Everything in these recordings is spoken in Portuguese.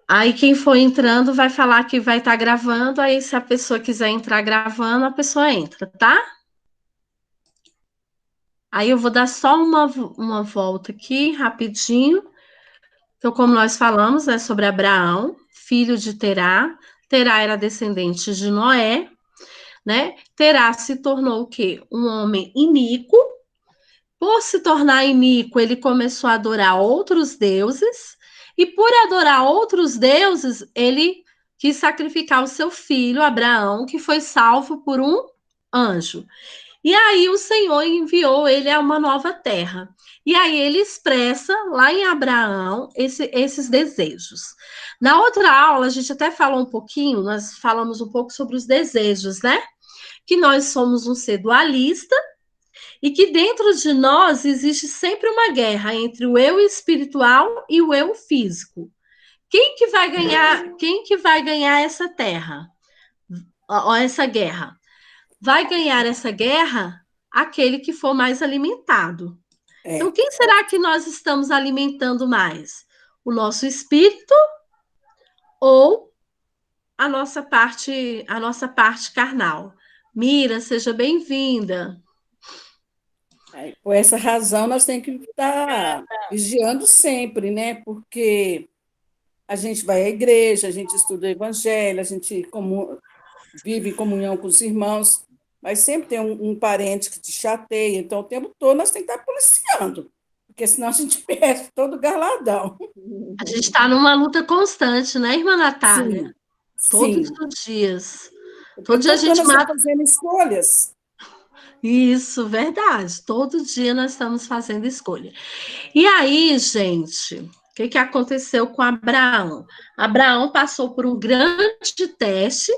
Aí quem for entrando vai falar que vai estar gravando, aí se a pessoa quiser entrar gravando, a pessoa entra, tá? Aí eu vou dar só uma volta aqui, rapidinho. Então, como nós falamos, né, sobre Abraão, filho de Terá. Terá era descendente de Noé, né? Terá se tornou o quê? Um homem iníquo. Por se tornar iníquo, ele começou a adorar outros deuses, e por adorar outros deuses, ele quis sacrificar o seu filho, Abraão, que foi salvo por um anjo. E aí o Senhor enviou ele a uma nova terra. E aí ele expressa lá em Abraão esses desejos. Na outra aula, a gente até falou um pouquinho, nós falamos um pouco sobre os desejos, né? Que nós somos um ser dualista e que dentro de nós existe sempre uma guerra entre o eu espiritual e o eu físico. Quem que vai ganhar essa terra? Ó, essa guerra? Vai ganhar essa guerra aquele que for mais alimentado. Então, É, quem será que nós estamos alimentando mais? O nosso espírito ou a nossa parte carnal? Mira, seja bem-vinda. aí, por essa razão, nós temos que estar vigiando sempre, né? Porque a gente vai à igreja, a gente estuda o evangelho, a gente vive em comunhão com os irmãos, mas sempre tem um parente que te chateia, então o tempo todo nós temos que estar policiando, porque senão a gente perde todo o galadão. A gente está numa luta constante, né, irmã Natália? Sim, Todos sim. os dias. O Todo tempo dia a todo gente nós estamos mata. fazendo escolhas. Isso, verdade. Todo dia nós estamos fazendo escolha. E aí, gente, o que, que aconteceu com Abraão? Abraão passou por um grande teste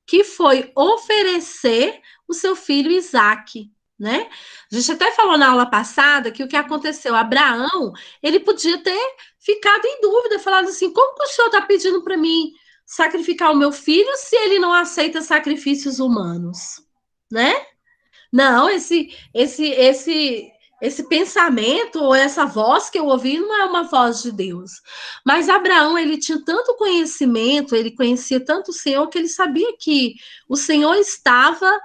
que foi oferecer o seu filho Isaque, né? A gente até falou na aula passada que o que aconteceu, Abraão, ele podia ter ficado em dúvida, falado assim, como que o senhor está pedindo para mim sacrificar o meu filho se ele não aceita sacrifícios humanos, né? Não, esse pensamento ou essa voz que eu ouvi não é uma voz de Deus. Mas Abraão, ele tinha tanto conhecimento, ele conhecia tanto o Senhor que ele sabia que o Senhor estava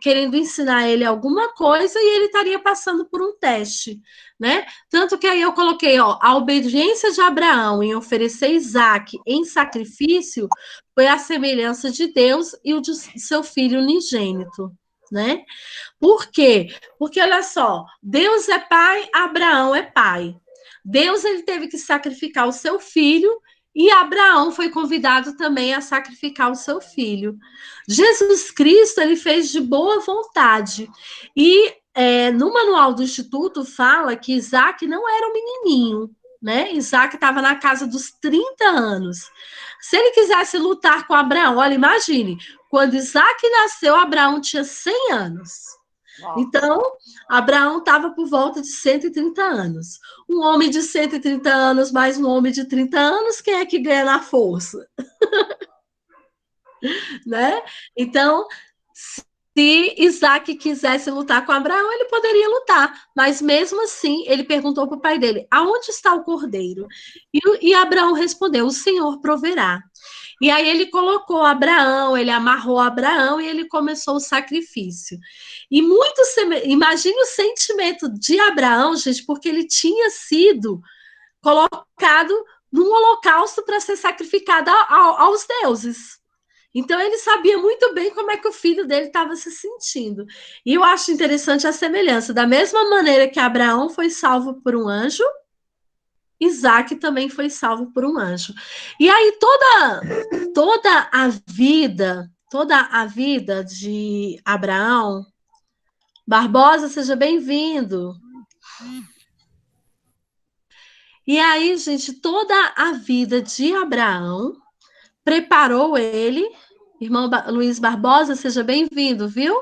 querendo ensinar ele alguma coisa e ele estaria passando por um teste, né? Tanto que aí eu coloquei, ó, a obediência de Abraão em oferecer Isaac em sacrifício foi a semelhança de Deus e o de seu filho unigênito, né? Por quê? Porque olha só, Deus é pai, Abraão é pai. Deus ele teve que sacrificar o seu filho e Abraão foi convidado também a sacrificar o seu filho. Jesus Cristo ele fez de boa vontade e no manual do Instituto fala que Isaac não era um menininho, né? Isaac estava na casa dos 30 anos. Se ele quisesse lutar com Abraão, olha, imagine, quando Isaac nasceu, Abraão tinha 100 anos. Então, Abraão estava por volta de 130 anos. Um homem de 130 anos mais um homem de 30 anos, quem é que ganha na força? Né? Então, se Isaac quisesse lutar com Abraão, ele poderia lutar, mas mesmo assim, ele perguntou para o pai dele: aonde está o cordeiro? E Abraão respondeu: o Senhor proverá. E aí ele colocou Abraão, ele amarrou Abraão e ele começou o sacrifício. E muito imagine o sentimento de Abraão, gente, porque ele tinha sido colocado num holocausto para ser sacrificado aos deuses. Então ele sabia muito bem como é que o filho dele estava se sentindo. E eu acho interessante a semelhança. Da mesma maneira que Abraão foi salvo por um anjo, Isaac também foi salvo por um anjo. E aí toda a vida de Abraão, Barbosa, seja bem-vindo. E aí, gente, toda a vida de Abraão preparou ele. Irmão Luiz Barbosa, seja bem-vindo, viu?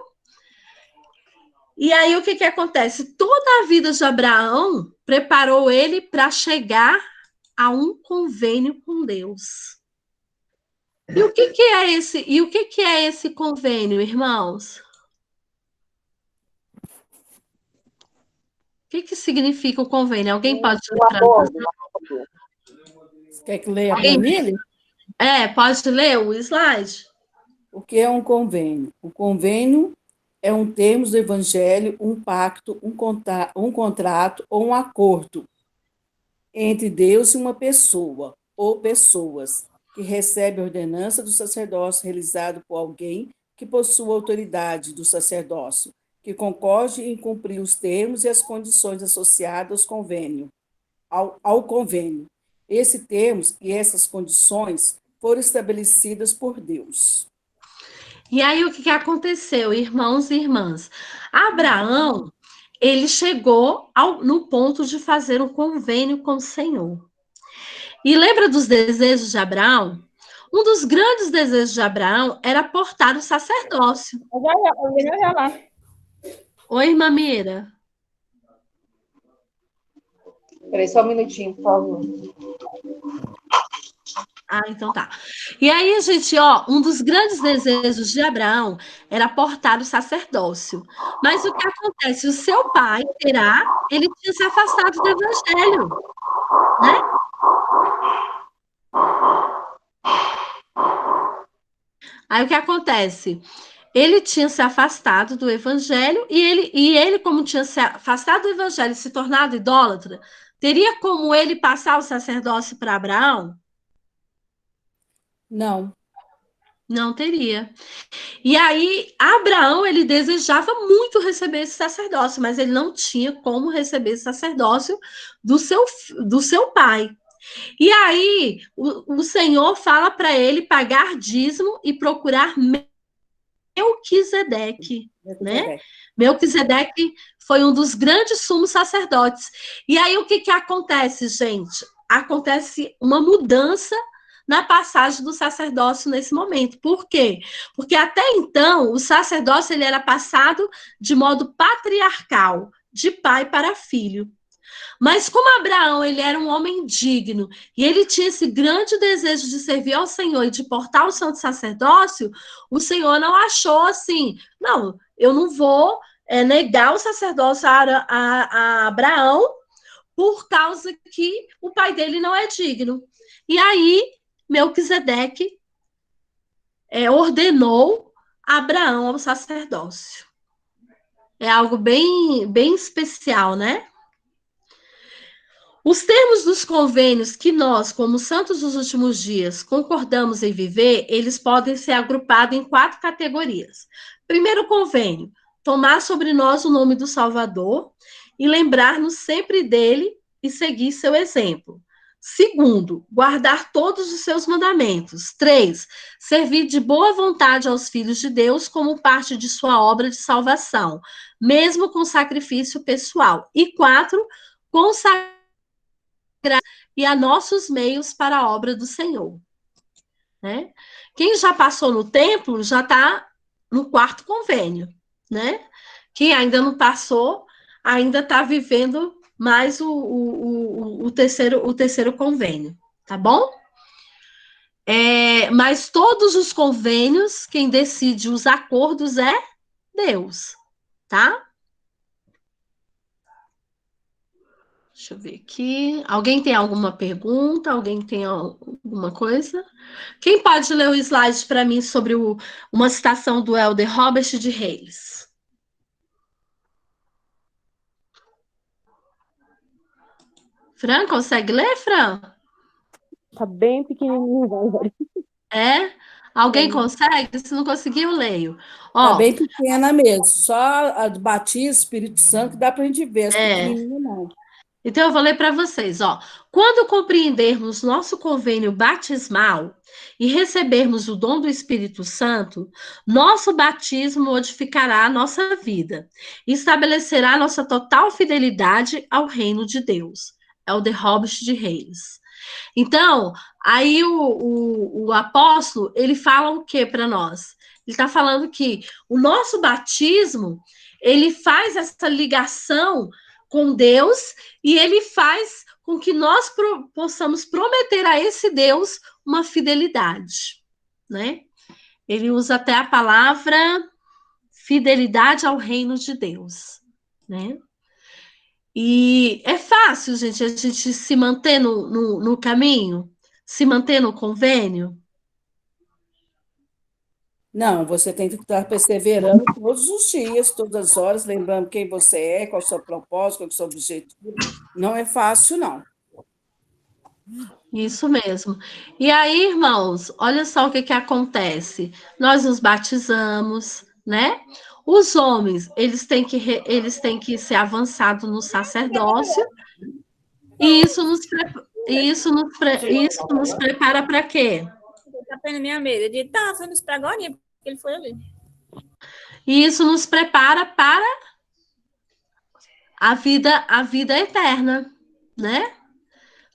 E aí o que que acontece? Toda a vida de Abraão preparou ele para chegar a um convênio com Deus. E o que que é esse? E o que que é esse convênio, irmãos? O que que significa o convênio? Alguém pode Um acordo, Quer que leia a planilha? Pode ler o slide? O que é um convênio? O convênio é um termo do Evangelho, um pacto, um contrato ou um acordo entre Deus e uma pessoa ou pessoas que recebe a ordenança do sacerdócio realizado por alguém que possua autoridade do sacerdócio, que concorde em cumprir os termos e as condições associadas ao convênio. Esses termos e essas condições foram estabelecidas por Deus. E aí, o que aconteceu, irmãos e irmãs? Abraão, ele chegou no ponto de fazer um convênio com o Senhor. E lembra dos desejos de Abraão? Um dos grandes desejos de Abraão era portar o sacerdócio. Já lá. Oi, irmã Mira. Peraí, só um minutinho, por favor. Então tá. E aí, gente, ó, um dos grandes desejos de Abraão era portar o sacerdócio. Mas o que acontece? O seu pai, Terá, ele tinha se afastado do evangelho, né? Aí o que acontece? Ele tinha se afastado do evangelho e ele, como tinha se afastado do evangelho e se tornado idólatra, teria como ele passar o sacerdócio para Abraão? Não. Não teria. E aí, Abraão, ele desejava muito receber esse sacerdócio, mas ele não tinha como receber esse sacerdócio do seu pai. E aí, o Senhor fala para ele pagar dízimo e procurar Melquisedeque, né? Melquisedeque foi um dos grandes sumos sacerdotes. E aí, o que acontece, gente? Acontece uma mudança na passagem do sacerdócio nesse momento. Por quê? Porque até então, o sacerdócio ele era passado de modo patriarcal, de pai para filho. Mas como Abraão ele era um homem digno e ele tinha esse grande desejo de servir ao Senhor e de portar o santo sacerdócio, o Senhor não achou assim, não, eu não vou negar o sacerdócio a Abraão por causa que o pai dele não é digno. E aí, Melquisedeque ordenou Abraão ao sacerdócio. É algo bem, bem especial, né? Os termos dos convênios que nós, como santos dos últimos dias, concordamos em viver, eles podem ser agrupados em 4 categorias. Primeiro convênio, tomar sobre nós o nome do Salvador e lembrar-nos sempre dele e seguir seu exemplo. Segundo, guardar todos os seus mandamentos. 3, servir de boa vontade aos filhos de Deus como parte de sua obra de salvação, mesmo com sacrifício pessoal. E 4, consagrar e a nossos meios para a obra do Senhor. Né? Quem já passou no templo já está no 4º convênio. Né? Quem ainda não passou, ainda está vivendo mais o terceiro convênio. Tá bom? Mas todos os convênios, quem decide os acordos é Deus. Tá? Deixa eu ver aqui. Alguém tem alguma pergunta? Alguém tem alguma coisa? Quem pode ler o slide para mim sobre uma citação do Elder Robert de Reis? Fran, consegue ler, Fran? Tá bem pequenininho. Alguém consegue? Se não conseguir, eu leio. Tá bem pequena mesmo. Só a do batismo, Espírito Santo, que dá para a gente ver. As pequenininhas, não. Então, eu vou ler para vocês, ó. Quando compreendermos nosso convênio batismal e recebermos o dom do Espírito Santo, nosso batismo modificará a nossa vida e estabelecerá nossa total fidelidade ao reino de Deus. É o The Hobbit de Reis. Então, aí o apóstolo, ele fala o que para nós? Ele está falando que o nosso batismo, ele faz essa ligação com Deus e ele faz com que nós possamos prometer a esse Deus uma fidelidade, né? Ele usa até a palavra fidelidade ao reino de Deus, né? E é fácil, gente, a gente se manter no caminho? se manter no convênio? Não, você tem que estar perseverando todos os dias, todas as horas, lembrando quem você é, qual é o seu propósito, qual é o seu objetivo. Não é fácil, não. Isso mesmo. E aí, irmãos, olha só o que acontece. Nós nos batizamos, né? Os homens, eles têm que ser avançados no sacerdócio, e isso nos prepara para quê? Tá pena minha mesa. Eu disse, tá, foi nos pra agora, porque ele foi ali. E isso nos prepara para a vida eterna, né?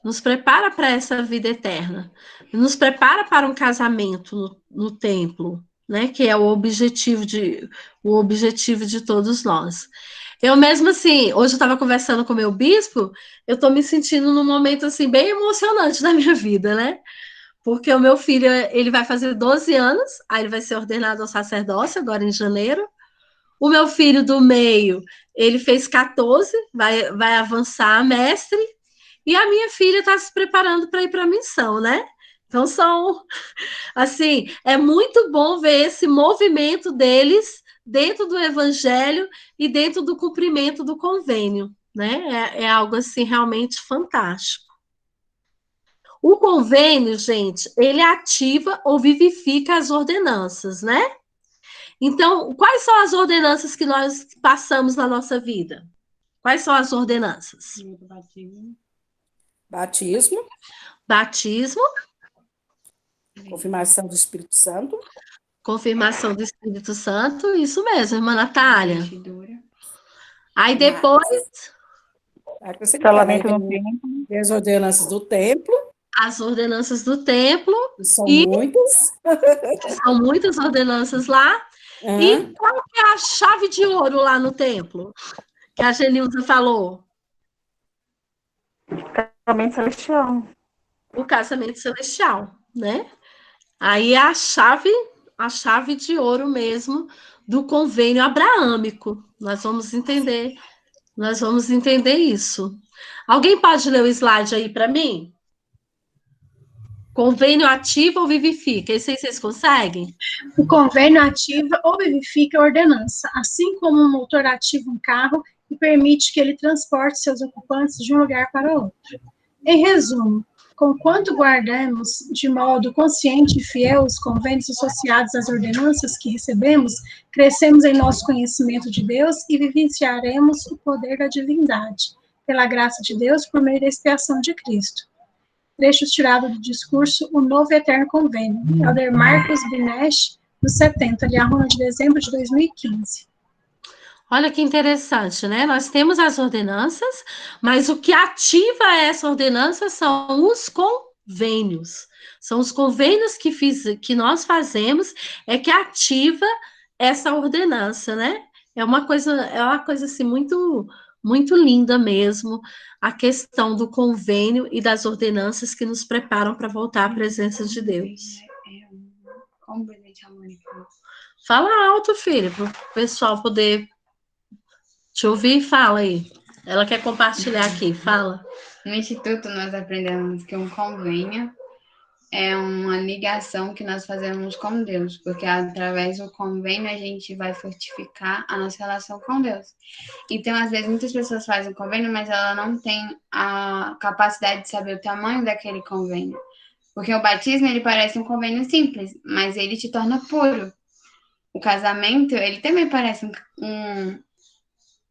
Nos prepara para essa vida eterna. Nos prepara para um casamento no templo, né? Que é o objetivo de todos nós. Eu mesmo assim, hoje eu estava conversando com o meu bispo, eu estou me sentindo num momento assim bem emocionante da minha vida, né? Porque o meu filho, ele vai fazer 12 anos, aí ele vai ser ordenado ao sacerdócio agora em janeiro. O meu filho do meio, ele fez 14, vai avançar a mestre. E a minha filha está se preparando para ir para a missão, né? Então, assim, é muito bom ver esse movimento deles dentro do evangelho e dentro do cumprimento do convênio, né? É algo, assim, realmente fantástico. O convênio, gente, ele ativa ou vivifica as ordenanças, né? Então, quais são as ordenanças que nós passamos na nossa vida? Quais são as ordenanças? Batismo, Batismo, confirmação do Espírito Santo, confirmação do Espírito Santo, isso mesmo, irmã Natália. Aí depois, Selamento no tempo. tem as ordenanças do templo, as ordenanças do templo, que são e muitas. são muitas ordenanças lá. E qual que é a chave de ouro lá no templo? Que a Genilza falou? Casamento celestial. O casamento celestial, né? Aí é a chave de ouro mesmo do convênio abraâmico. Nós vamos entender isso. Alguém pode ler o slide aí para mim? Convênio ativa ou vivifica? Esse aí vocês conseguem? O convênio ativa ou vivifica a ordenança, assim como um motor ativa um carro e permite que ele transporte seus ocupantes de um lugar para outro. Em resumo, conquanto guardamos de modo consciente e fiel os convênios associados às ordenanças que recebemos, crescemos em nosso conhecimento de Deus e vivenciaremos o poder da divindade, pela graça de Deus, por meio da expiação de Cristo. Trechos tirados do discurso O Novo e Eterno Convênio, Elder Marcos Binesh, nos 70, Liarona de dezembro de 2015. Olha que interessante, né? Nós temos as ordenanças, mas o que ativa essa ordenança são os convênios. São os convênios que nós fazemos é que ativa essa ordenança, né? É uma coisa assim muito muito linda mesmo, a questão do convênio e das ordenanças que nos preparam para voltar à presença de Deus. Fala alto, filho, para o pessoal poder te ouvir. Fala aí. Ela quer compartilhar aqui, fala. No Instituto, nós aprendemos que um convênio é uma ligação que nós fazemos com Deus, porque através do convênio a gente vai fortificar a nossa relação com Deus. Então, às vezes, muitas pessoas fazem convênio, mas ela não tem a capacidade de saber o tamanho daquele convênio. Porque o batismo, ele parece um convênio simples, mas ele te torna puro. O casamento, ele também parece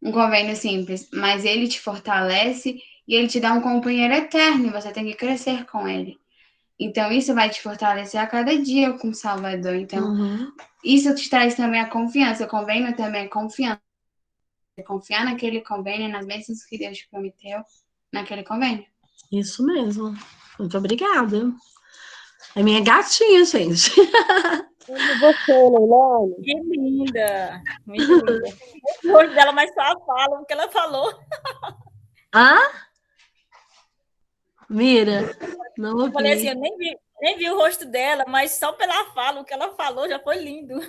um convênio simples, mas ele te fortalece e ele te dá um companheiro eterno, e você tem que crescer com ele. Então, isso vai te fortalecer a cada dia com o Salvador. Então, isso te traz também a confiança. O convênio também é confiança. Confiar naquele convênio, nas bênçãos que Deus te prometeu naquele convênio. Isso mesmo. Muito obrigada. É minha gatinha, gente. Você, Leilane. Que linda. Muito linda. O rosto dela, mas só fala o que ela falou. Hã? Mira, não ouvi. Eu falei assim, eu nem vi o rosto dela, mas só pela fala, o que ela falou já foi lindo.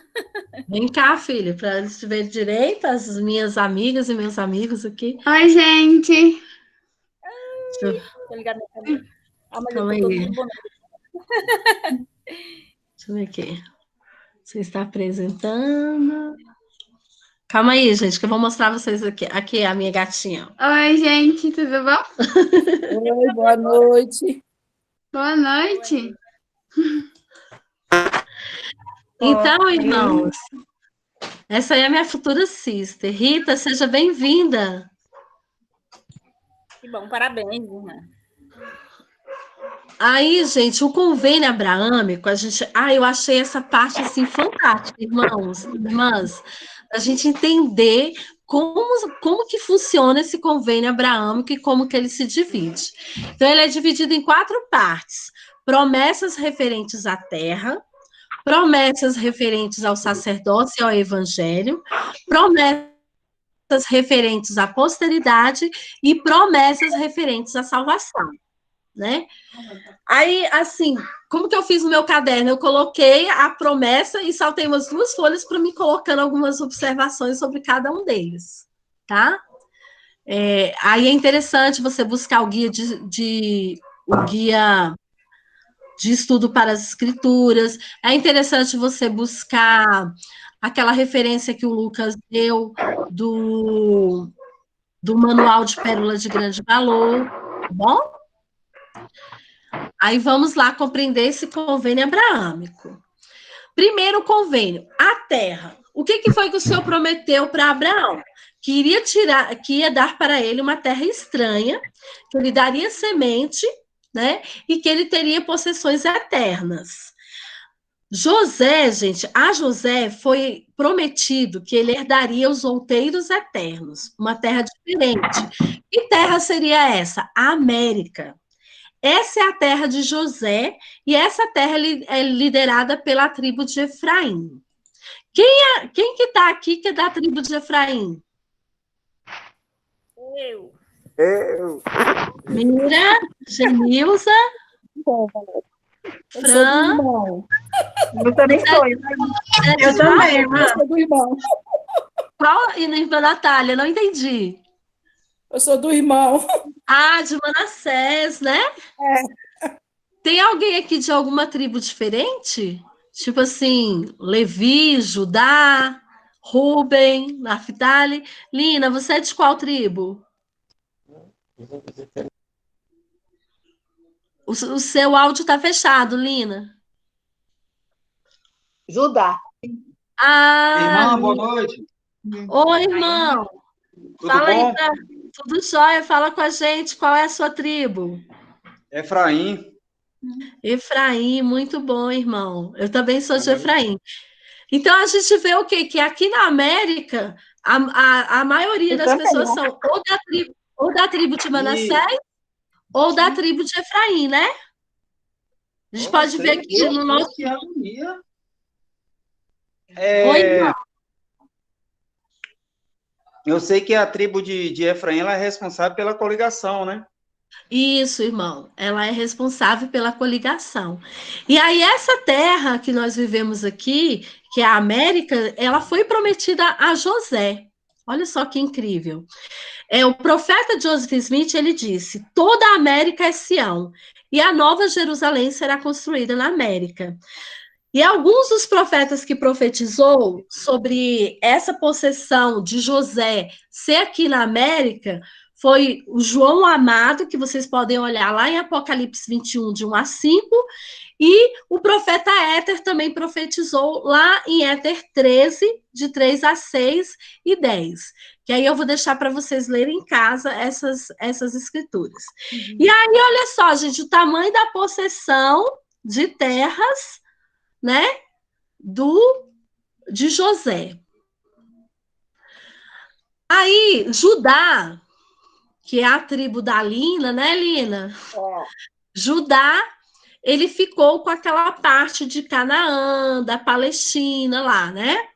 Vem cá, filha, para eles te verem direito, as minhas amigas e meus amigos aqui. Oi, gente! Tô ligada também. Ah, mas eu Calma tô todo aí. mundo bonito. Deixa eu ver aqui. Você está apresentando. Calma aí, gente, que eu vou mostrar vocês aqui. Aqui é a minha gatinha. Oi, gente, tudo bom? Oi, boa noite. Boa noite. Então, irmãos, essa aí é a minha futura sister. Rita, seja bem-vinda. Que bom, parabéns, irmã. Aí, gente, o convênio abraâmico, eu achei essa parte assim fantástica, irmãos, irmãs, a gente entender como que funciona esse convênio abraâmico e como que ele se divide. Então, ele é dividido em 4 partes: promessas referentes à terra, promessas referentes ao sacerdócio e ao evangelho, promessas referentes à posteridade e promessas referentes à salvação, né? Aí, assim, como que eu fiz no meu caderno? Eu coloquei a promessa e saltei umas 2 folhas para me colocando algumas observações sobre cada um deles, tá? Aí é interessante você buscar o guia de estudo para as escrituras. É interessante você buscar aquela referência que o Lucas deu do Manual de Pérola de Grande Valor, tá bom? Aí vamos lá compreender esse convênio abraâmico. Primeiro convênio, a terra. O que foi que o Senhor prometeu para Abraão? Que ia dar para ele uma terra estranha, que ele daria semente, né? E que ele teria possessões eternas. José, gente, a José foi prometido que ele herdaria os outeiros eternos, uma terra diferente. Que terra seria essa? A América. Essa é a terra de José, e essa terra é liderada pela tribo de Efraim. Quem que está aqui que é da tribo de Efraim? Eu. Mira, Genilza, Fran. Eu também sou. Eu também, irmã. Eu sou do irmão. Qual? E irmã Natália? Não entendi. Eu sou do irmão. Ah, de Manassés, né? Tem alguém aqui de alguma tribo diferente? Tipo assim, Levi, Judá, Ruben, Naphtali. Lina, você é de qual tribo? O seu áudio está fechado, Lina. Judá. Ah, Irmã, boa noite. oi, irmão. Tudo Fala aí, bom? tudo jóia? Fala com a gente, qual é a sua tribo? Efraim. Efraim, muito bom, irmão. Eu também sou de Efraim. Então, a gente vê o quê? Que aqui na América, a maioria das pessoas são ou da tribo de Manassés ou da tribo de Efraim, né? A gente pode ver aqui no nosso... Que agonia. Oi, irmão. Eu sei que a tribo de Efraim ela é responsável pela coligação, né? Isso, irmão. Ela é responsável pela coligação. E aí, essa terra que nós vivemos aqui, que é a América, ela foi prometida a José. Olha só que incrível. O profeta Joseph Smith, ele disse: toda a América é Sião, e a nova Jerusalém será construída na América. E alguns dos profetas que profetizou sobre essa possessão de José ser aqui na América foi o João Amado, que vocês podem olhar lá em Apocalipse 21, de 1 a 5, e o profeta Éter também profetizou lá em Éter 13, de 3 a 6 e 10. Que aí eu vou deixar para vocês lerem em casa essas escrituras. E aí, olha só, gente, o tamanho da possessão de terras, né, de José. Aí, Judá, que é a tribo da Lina, né, Lina? Judá, ele ficou com aquela parte de Canaã, da Palestina lá, né?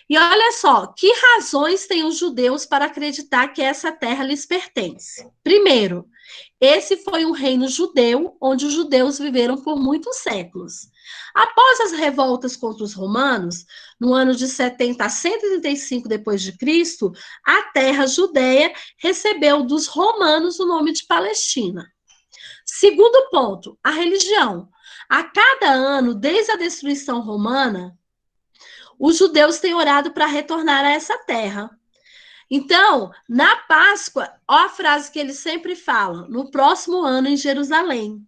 E olha só, que razões têm os judeus para acreditar que essa terra lhes pertence? Primeiro, esse foi um reino judeu, onde os judeus viveram por muitos séculos. Após as revoltas contra os romanos, no ano de 70 a 135 depois de Cristo, a terra judeia recebeu dos romanos o nome de Palestina. Segundo ponto, a religião. A cada ano, desde a destruição romana, os judeus têm orado para retornar a essa terra. Então, na Páscoa, ó a frase que eles sempre falam, no próximo ano em Jerusalém.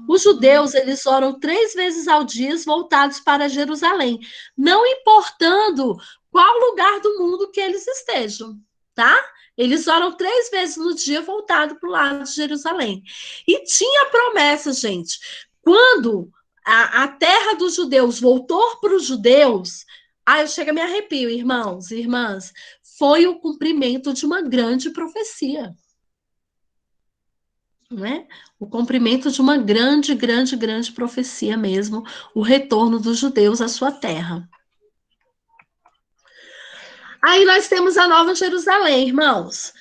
Os judeus, eles oram 3 vezes ao dia voltados para Jerusalém, não importando qual lugar do mundo que eles estejam, tá? Eles oram 3 vezes no dia voltado para o lado de Jerusalém. E tinha promessa, gente. Quando a terra dos judeus voltou para os judeus, eu chego a me arrepio, irmãos e irmãs, foi o cumprimento de uma grande profecia. Não é? O cumprimento de uma grande, grande, grande profecia mesmo, o retorno dos judeus à sua terra. Aí nós temos a Nova Jerusalém, irmãos.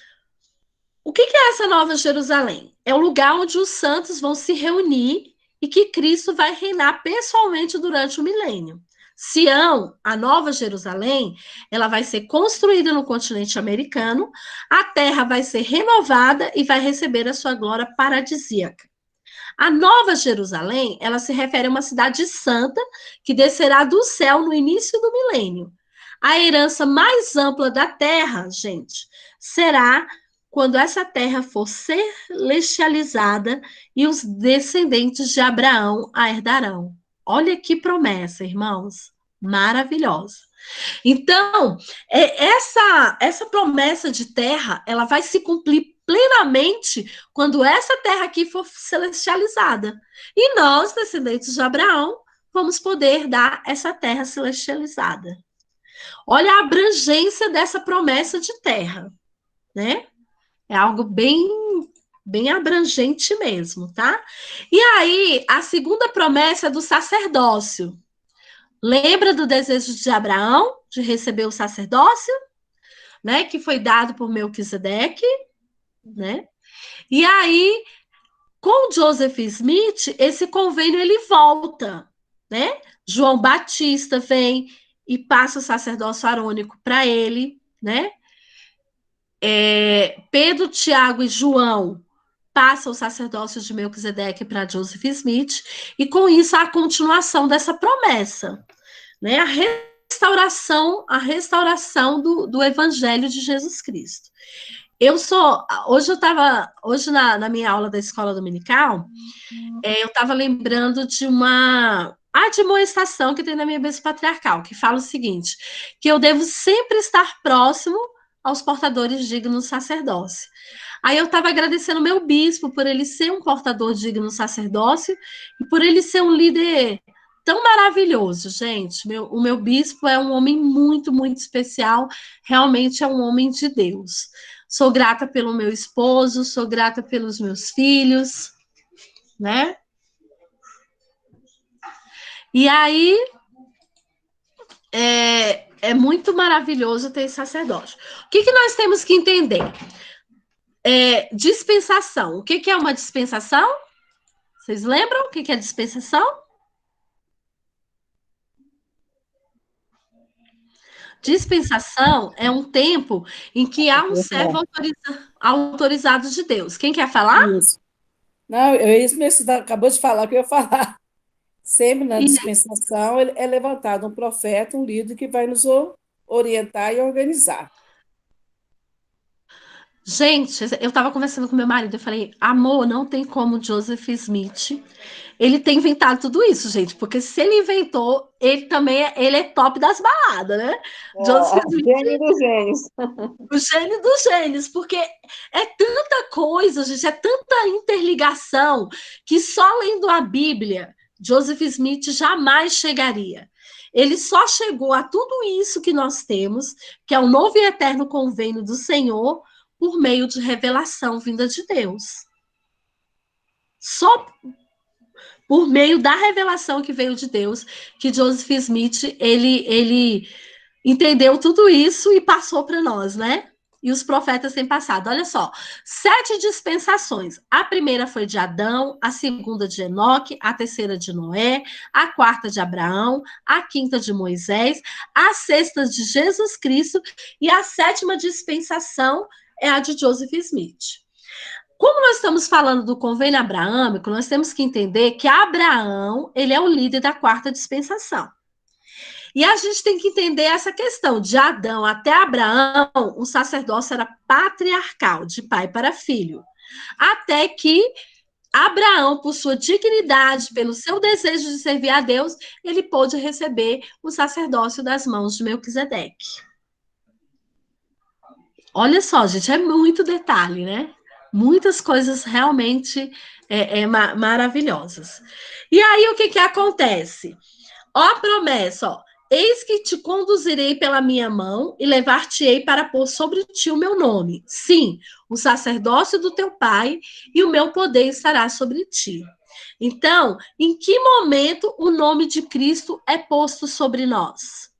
O que é essa Nova Jerusalém? É o lugar onde os santos vão se reunir e que Cristo vai reinar pessoalmente durante o milênio. Sião, a Nova Jerusalém, ela vai ser construída no continente americano, a terra vai ser renovada e vai receber a sua glória paradisíaca. A Nova Jerusalém, ela se refere a uma cidade santa que descerá do céu no início do milênio. A herança mais ampla da terra, gente, será quando essa terra for celestializada e os descendentes de Abraão a herdarão. Olha que promessa, irmãos, maravilhosa. Então, essa promessa de terra, ela vai se cumprir plenamente quando essa terra aqui for celestializada. E nós, descendentes de Abraão, vamos poder dar essa terra celestializada. Olha a abrangência dessa promessa de terra, né? É algo bem abrangente mesmo, tá? E aí, a segunda promessa é do sacerdócio. Lembra do desejo de Abraão de receber o sacerdócio, né? Que foi dado por Melquisedeque, né? E aí, com Joseph Smith, esse convênio ele volta, né? João Batista vem e passa o sacerdócio arônico para ele, né? Pedro, Tiago e João passa o sacerdócio de Melquisedeque para Joseph Smith, e com isso a continuação dessa promessa, né? A restauração do Evangelho de Jesus Cristo. Hoje na minha aula da escola dominical, eu estava lembrando de uma admoestação que tem na minha bênção patriarcal, que fala o seguinte, que eu devo sempre estar próximo aos portadores dignos do sacerdócio. Aí eu estava agradecendo o meu bispo por ele ser um portador digno do sacerdócio e por ele ser um líder tão maravilhoso, gente. O meu bispo é um homem muito, muito especial, realmente é um homem de Deus. Sou grata pelo meu esposo, sou grata pelos meus filhos, né? E aí, é muito maravilhoso ter esse sacerdócio. O que nós temos que entender? Dispensação. O que é uma dispensação? Vocês lembram o que é dispensação? Dispensação é um tempo em que há um servo autorizado de Deus. Quem quer falar? Isso. Não, isso mesmo, você acabou de falar o que eu ia falar. Sempre na dispensação é levantado um profeta, um líder que vai nos orientar e organizar. Gente, eu estava conversando com meu marido, eu falei, amor, não tem como Joseph Smith, ele tem inventado tudo isso, gente, porque se ele inventou, ele é top das baladas, né? Joseph Smith, gênio dos gênios. o gênio dos gênios, porque é tanta coisa, gente, é tanta interligação, que só lendo a Bíblia, Joseph Smith jamais chegaria. Ele só chegou a tudo isso que nós temos, que é o novo e eterno convênio do Senhor, por meio de revelação vinda de Deus. Só por meio da revelação que veio de Deus, que Joseph Smith, ele entendeu tudo isso e passou para nós, né? E os profetas têm passado. Olha só, 7 dispensações. A primeira foi de Adão, a segunda de Enoque, a terceira de Noé, a quarta de Abraão, a quinta de Moisés, a sexta de Jesus Cristo e a 7ª dispensação é a de Joseph Smith. como nós estamos falando do convênio abraâmico, nós temos que entender que Abraão, ele é o líder da quarta dispensação. E a gente tem que entender essa questão. De Adão até Abraão, o sacerdócio era patriarcal, de pai para filho. Até que Abraão, por sua dignidade, pelo seu desejo de servir a Deus, ele pôde receber o sacerdócio das mãos de Melquisedeque. Olha só, gente, é muito detalhe, né? Muitas coisas realmente maravilhosas. E aí, o que acontece? Ó a promessa, ó. Eis que te conduzirei pela minha mão e levar-te-ei para pôr sobre ti o meu nome. Sim, o sacerdócio do teu pai e o meu poder estará sobre ti. Então, em que momento o nome de Cristo é posto sobre nós?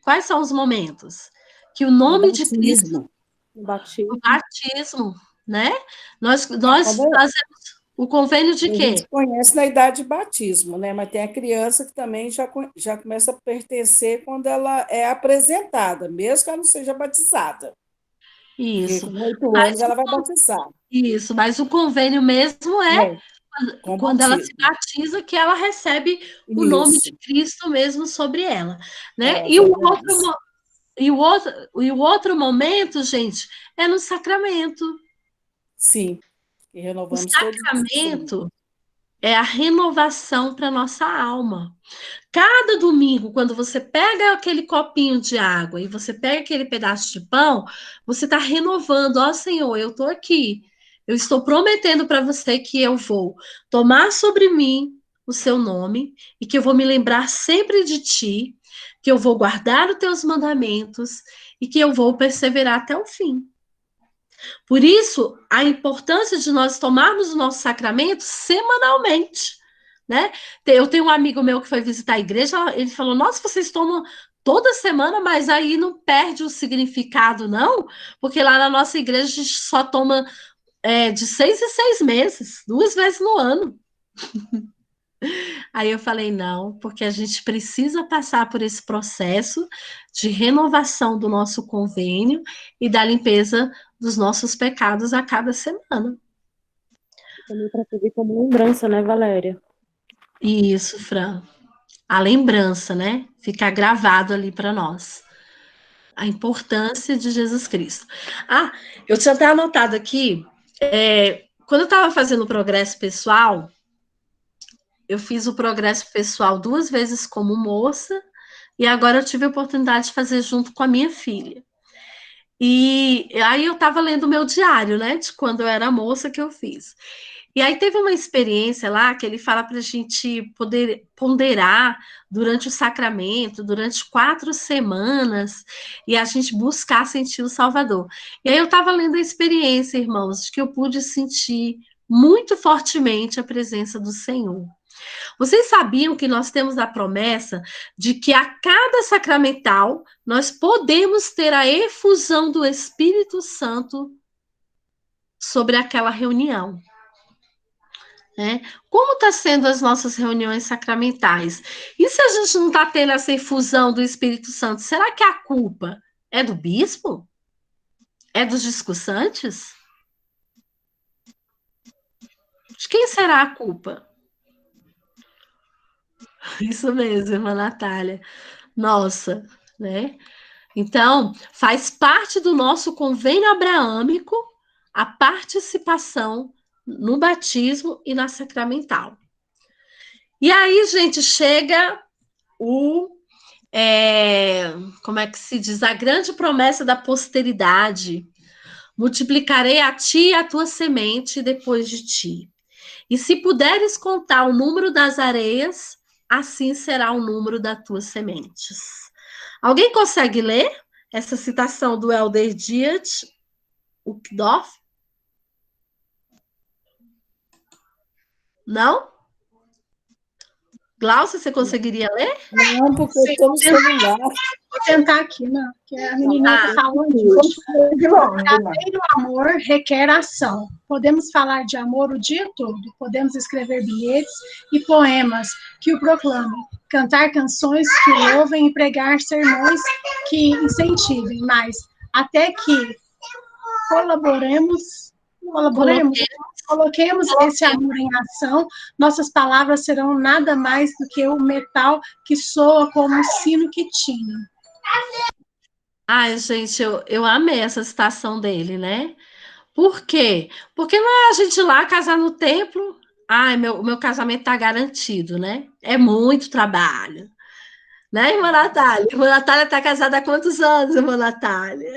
Quais são os momentos? Que o nome de Cristo... O batismo. O batismo, né? Nós fazemos o convênio de quê? A gente conhece na idade de batismo, né? Mas tem a criança que também já começa a pertencer quando ela é apresentada, mesmo que ela não seja batizada. Isso. Porque com 8 anos ela vai batizar. Isso, mas o convênio mesmo quando ela se batiza, que ela recebe o nome de Cristo mesmo sobre ela, né? E o outro momento, gente, é no sacramento. Sim. E renovamos o sacramento é a renovação para a nossa alma. Cada domingo, quando você pega aquele copinho de água e você pega aquele pedaço de pão, você está renovando. Ó, Senhor, eu estou aqui. Eu estou prometendo para você que eu vou tomar sobre mim o seu nome e que eu vou me lembrar sempre de ti, que eu vou guardar os teus mandamentos e que eu vou perseverar até o fim. Por isso, a importância de nós tomarmos o nosso sacramento semanalmente, né? Eu tenho um amigo meu que foi visitar a igreja, ele falou, nossa, vocês tomam toda semana, mas aí não perde o significado, não? Porque lá na nossa igreja a gente só toma de 6 em 6 meses, 2 vezes no ano. Aí eu falei, não, porque a gente precisa passar por esse processo de renovação do nosso convênio e da limpeza dos nossos pecados a cada semana. Também para servir como lembrança, né, Valéria? Isso, Fran. A lembrança, né? Ficar gravado ali para nós. A importância de Jesus Cristo. Ah, eu tinha até anotado aqui, quando eu estava fazendo o progresso pessoal, eu fiz o progresso pessoal 2 vezes como moça, e agora eu tive a oportunidade de fazer junto com a minha filha. E aí eu estava lendo o meu diário, né, de quando eu era moça que eu fiz. E aí teve uma experiência lá que ele fala para a gente poder ponderar durante o sacramento, durante 4 semanas, e a gente buscar sentir o Salvador. E aí eu estava lendo a experiência, irmãos, de que eu pude sentir muito fortemente a presença do Senhor. Vocês sabiam que nós temos a promessa de que a cada sacramental nós podemos ter a efusão do Espírito Santo sobre aquela reunião? Como está sendo as nossas reuniões sacramentais? E se a gente não está tendo essa efusão do Espírito Santo, será que a culpa é do bispo? É dos discursantes? De quem será a culpa? Isso mesmo, irmã Natália. Nossa, né? Então, faz parte do nosso convênio abraâmico a participação no batismo e na sacramental. E aí, gente, chega como é que se diz? A grande promessa da posteridade. Multiplicarei a ti e a tua semente depois de ti. E se puderes contar o número das areias, assim será o número das tuas sementes. Alguém consegue ler essa citação do Elder Dietrich Uchtdorf? Não? Glaucia, você conseguiria ler? Não, porque eu estou no celular. Vou tentar aqui, não, porque a menininha está falando disso. Verdadeiro amor requer ação. Podemos falar de amor o dia todo, podemos escrever bilhetes e poemas que o proclamem, cantar canções que o louvem e pregar sermões que incentivem, mas até que Coloquemos esse amor em ação. Nossas palavras serão nada mais do que o metal que soa como um sino que tine. Ai, gente, eu amei essa citação dele, né? Por quê? Porque não é a gente ir lá casar no templo. Ai, meu casamento tá garantido, né? É muito trabalho. Né, irmã Natália? Irmã Natália tá casada há quantos anos, irmã Natália?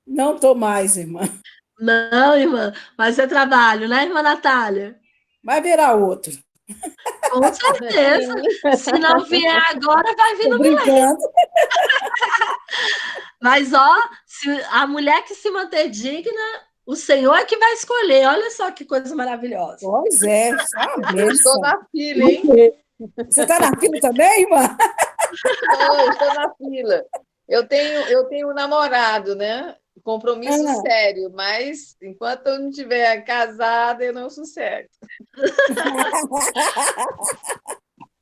Não estou mais, irmã. Não, irmã, mas é trabalho, né, irmã Natália? Vai virar outro. Com certeza. Se não vier agora, vai vir Tô no milênio. brincando. Mas, ó, se a mulher que se manter digna, o Senhor é que vai escolher. Olha só que coisa maravilhosa. Pois é, só uma Eu bênção. estou na fila, hein? Você está na fila também, irmã? Estou na fila. Eu tenho um namorado, né? Compromisso sério, mas enquanto eu não estiver casada, eu não sossego.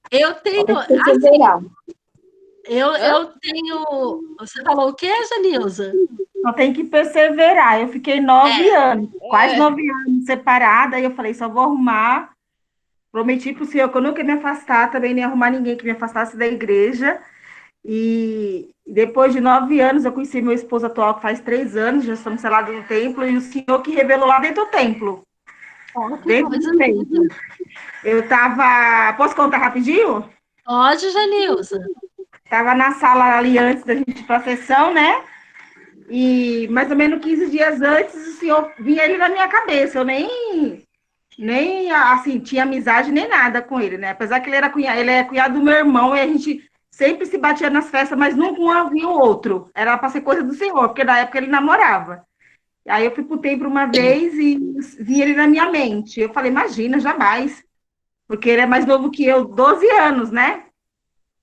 Eu tenho. Assim, eu tenho. Você falou o quê, Janilza? Só tem que perseverar. Eu fiquei 9 anos, quase 9 anos separada, e eu falei, só vou arrumar. Prometi para o Senhor que eu nunca ia me afastar, também nem ia arrumar ninguém que me afastasse da igreja. E depois de 9 anos, eu conheci meu esposo atual, que faz 3 anos, já estamos selados no templo, e o Senhor que revelou lá dentro do templo. Dentro do templo. Eu estava... Posso contar rapidinho? Pode, Janilza. Estava na sala ali antes da gente ir para a sessão, né? E mais ou menos 15 dias antes, o Senhor vinha ele na minha cabeça. Eu nem assim, tinha amizade nem nada com ele, né? Apesar que ele é cunhado do meu irmão e a gente sempre se batia nas festas, mas nunca um havia o outro. Era para ser coisa do Senhor, porque na época ele namorava. Aí eu fui pro templo uma vez e vi ele na minha mente. Eu falei, imagina, jamais. Porque ele é mais novo que eu, 12 anos, né?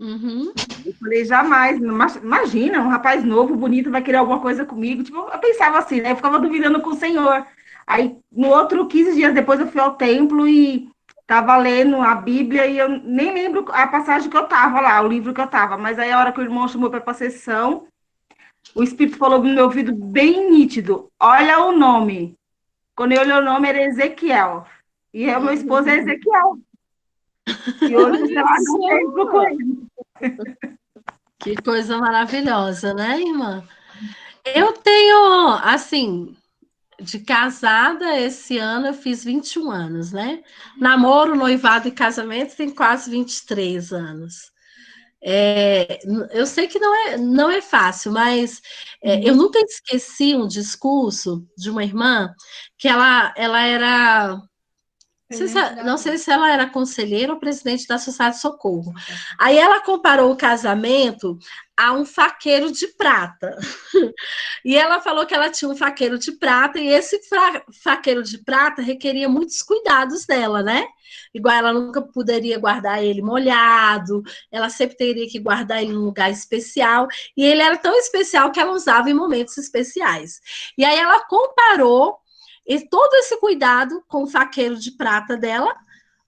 Uhum. Eu falei, jamais. Imagina, um rapaz novo, bonito, vai querer alguma coisa comigo. Tipo, eu pensava assim, né? Eu ficava duvidando com o Senhor. Aí, no outro, 15 dias depois, eu fui ao templo e estava lendo a Bíblia e eu nem lembro a passagem que eu estava lá, o livro que eu estava. Mas aí, a hora que o irmão chamou para ir para a sessão, o Espírito falou no meu ouvido bem nítido, olha o nome. Quando eu olhei o nome, era Ezequiel. E o meu esposo é Ezequiel. E hoje eu lá no templo com ele. Que coisa maravilhosa, né, irmã? Eu tenho, assim... De casada, esse ano eu fiz 21 anos, né? Namoro, noivado e casamento tem quase 23 anos. Eu sei que não é fácil, mas eu nunca esqueci um discurso de uma irmã que ela era... Não sei se ela era conselheira ou presidente da Sociedade de Socorro. Aí ela comparou o casamento a um faqueiro de prata. E ela falou que ela tinha um faqueiro de prata, e esse faqueiro de prata requeria muitos cuidados dela, né? Igual ela nunca poderia guardar ele molhado, ela sempre teria que guardar ele num lugar especial, e ele era tão especial que ela usava em momentos especiais. E aí ela comparou todo esse cuidado com o faqueiro de prata dela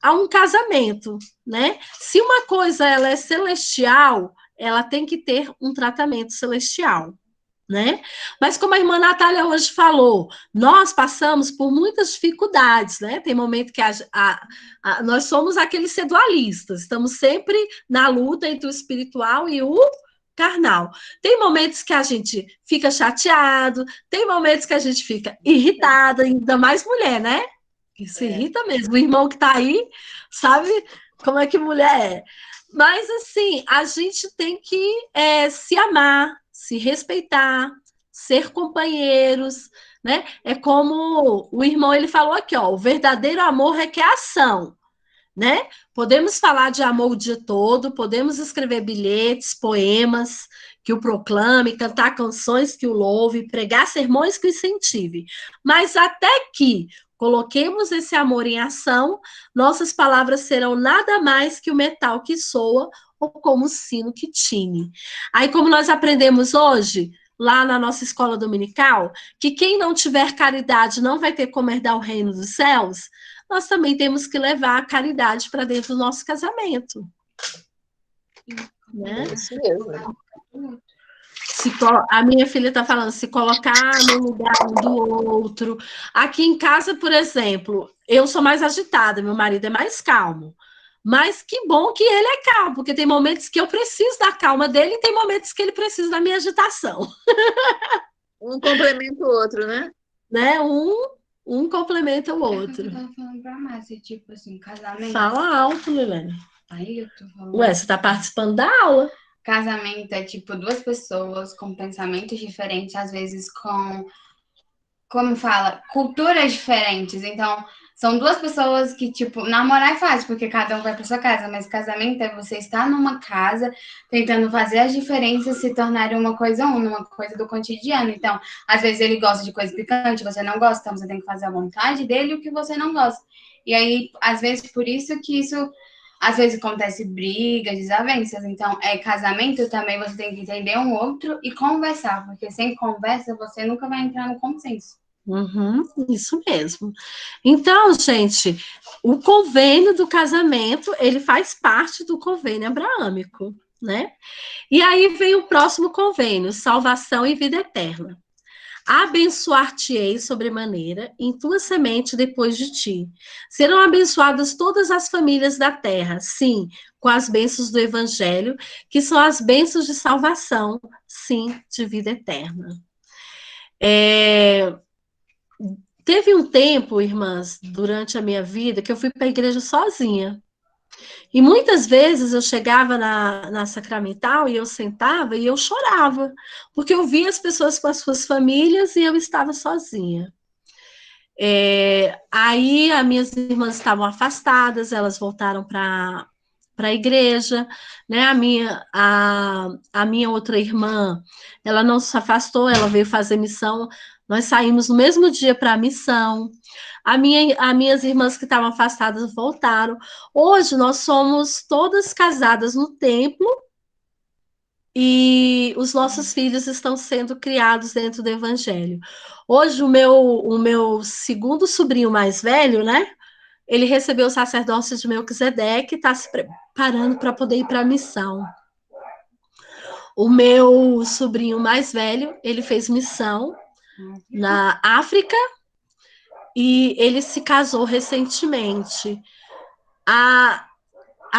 a um casamento, né? Se uma coisa ela é celestial, ela tem que ter um tratamento celestial, né? Mas como a irmã Natália hoje falou, nós passamos por muitas dificuldades, né? Tem momento que nós somos aqueles sedualistas, estamos sempre na luta entre o espiritual e o carnal. Tem momentos que a gente fica chateado, tem momentos que a gente fica irritada, ainda mais mulher, né? Que se irrita mesmo. O irmão que tá aí sabe como é que mulher é. Mas, assim, a gente tem que se amar, se respeitar, ser companheiros, né? É como o irmão, ele falou aqui, ó, o verdadeiro amor requer ação, né? Podemos falar de amor o dia todo, podemos escrever bilhetes, poemas que o proclame, cantar canções que o louve, pregar sermões que o incentive. Mas até que coloquemos esse amor em ação, nossas palavras serão nada mais que o metal que soa ou como o sino que tine. Aí, como nós aprendemos hoje, lá na nossa escola dominical, que quem não tiver caridade não vai ter como herdar o reino dos céus, nós também temos que levar a caridade para dentro do nosso casamento. Né? Isso mesmo. A minha filha está falando, se colocar no lugar um do outro. Aqui em casa, por exemplo, eu sou mais agitada, meu marido é mais calmo. Mas que bom que ele é calmo, porque tem momentos que eu preciso da calma dele e tem momentos que ele precisa da minha agitação. Um complementa o outro, né? Né? Um complementa o É o que outro. eu tava falando pra Márcia, tipo assim, casamento. Fala alto, Lilene. Aí eu tô falando. Ué, você está participando da aula. Casamento é tipo duas pessoas com pensamentos diferentes, às vezes com, como fala, culturas diferentes. Então, são duas pessoas que, tipo, namorar é fácil, porque cada um vai para sua casa, mas casamento é você estar numa casa tentando fazer as diferenças se tornarem uma coisa uma coisa do cotidiano. Então, às vezes ele gosta de coisa picante, você não gosta, então você tem que fazer a vontade dele o que você não gosta. E aí, às vezes, por isso que isso às vezes acontece brigas, desavenças. Então, casamento também você tem que entender um outro e conversar, porque sem conversa você nunca vai entrar no consenso. Uhum, isso mesmo. Então, gente, o convênio do casamento, ele faz parte do convênio abraâmico, né? E aí vem o próximo convênio, salvação e vida eterna. Abençoar-te-ei sobremaneira em tua semente depois de ti. Serão abençoadas todas as famílias da terra, sim, com as bênçãos do evangelho, que são as bênçãos de salvação, sim, de vida eterna. Teve um tempo, irmãs, durante a minha vida, que eu fui para a igreja sozinha. E muitas vezes eu chegava na Sacramental e eu sentava e eu chorava, porque eu via as pessoas com as suas famílias e eu estava sozinha. Aí as minhas irmãs estavam afastadas, elas voltaram para a igreja, né? A minha outra irmã, ela não se afastou, ela veio fazer missão. Nós saímos no mesmo dia para a missão. As minhas irmãs que estavam afastadas voltaram. Hoje nós somos todas casadas no templo e os nossos filhos estão sendo criados dentro do Evangelho. Hoje o meu segundo sobrinho mais velho, né? Ele recebeu o sacerdócio de Melquisedeque e está se preparando para poder ir para a missão. O meu sobrinho mais velho, ele fez missão na África e ele se casou recentemente. A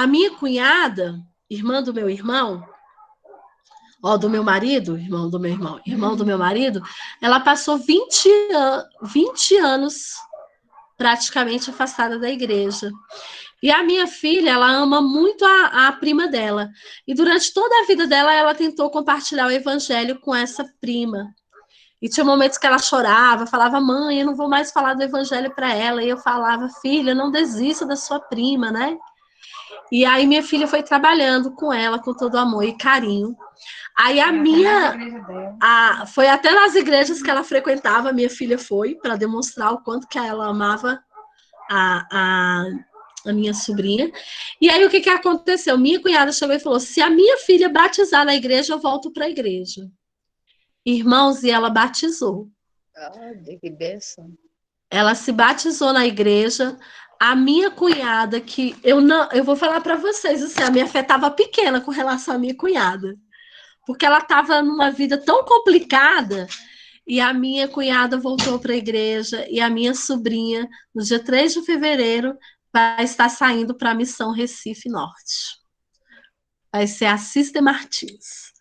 minha cunhada, irmã do meu irmão, do meu marido, irmão do meu marido, ela passou 20 anos praticamente afastada da igreja. E a minha filha, ela ama muito a prima dela. E durante toda a vida dela, ela tentou compartilhar o evangelho com essa prima. E tinha momentos que ela chorava, falava, mãe, eu não vou mais falar do evangelho para ela. E eu falava, filha, não desista da sua prima, né? E aí minha filha foi trabalhando com ela, com todo amor e carinho. Aí foi até nas igrejas que ela frequentava, minha filha foi, para demonstrar o quanto que ela amava a minha sobrinha. E aí o que aconteceu? Minha cunhada chegou e falou, se a minha filha batizar na igreja, eu volto para a igreja. Irmãos, e ela batizou. Que bênção. Ela se batizou na igreja. A minha cunhada, que eu vou falar para vocês, assim, a minha fé estava pequena com relação à minha cunhada, porque ela estava numa vida tão complicada, e a minha cunhada voltou para a igreja, e a minha sobrinha, no dia 3 de fevereiro, vai estar saindo para a missão Recife Norte. Vai ser a Sister Martins.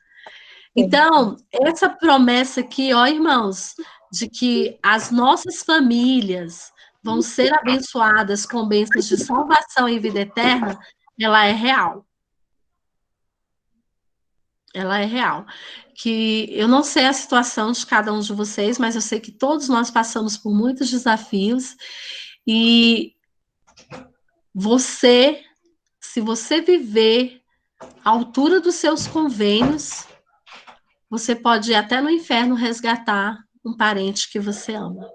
Então, essa promessa aqui, irmãos, de que as nossas famílias vão ser abençoadas com bênçãos de salvação e vida eterna, ela é real. Ela é real. Que eu não sei a situação de cada um de vocês, mas eu sei que todos nós passamos por muitos desafios e se você viver à altura dos seus convênios, você pode ir até no inferno resgatar um parente que você ama.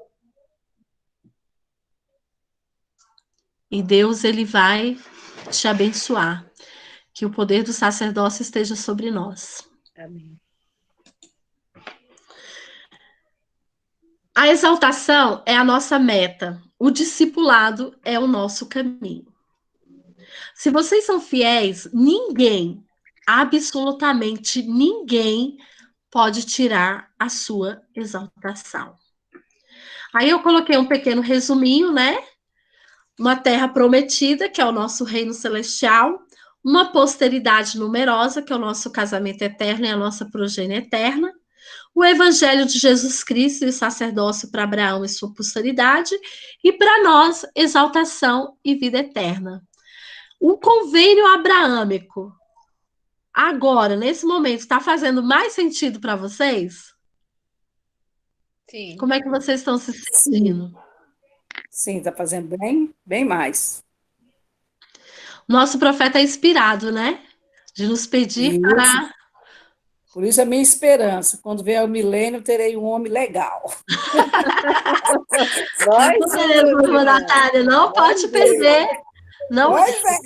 E Deus, ele vai te abençoar. Que o poder do sacerdócio esteja sobre nós. Amém. A exaltação é a nossa meta. O discipulado é o nosso caminho. Se vocês são fiéis, ninguém, absolutamente ninguém, pode tirar a sua exaltação. Aí eu coloquei um pequeno resuminho, né? Uma terra prometida, que é o nosso reino celestial, uma posteridade numerosa, que é o nosso casamento eterno e a nossa progênie eterna, o evangelho de Jesus Cristo e o sacerdócio para Abraão e sua posteridade, e para nós, exaltação e vida eterna. O convênio abraâmico, agora, nesse momento, está fazendo mais sentido para vocês? Sim. Como é que vocês estão se sentindo? Sim, está fazendo bem, bem mais. Nosso profeta é inspirado, né? De nos pedir Isso. para... Por isso a minha esperança. Quando vier o milênio, terei um homem legal. Irmã Natália, não pode perder. Não, Pois é.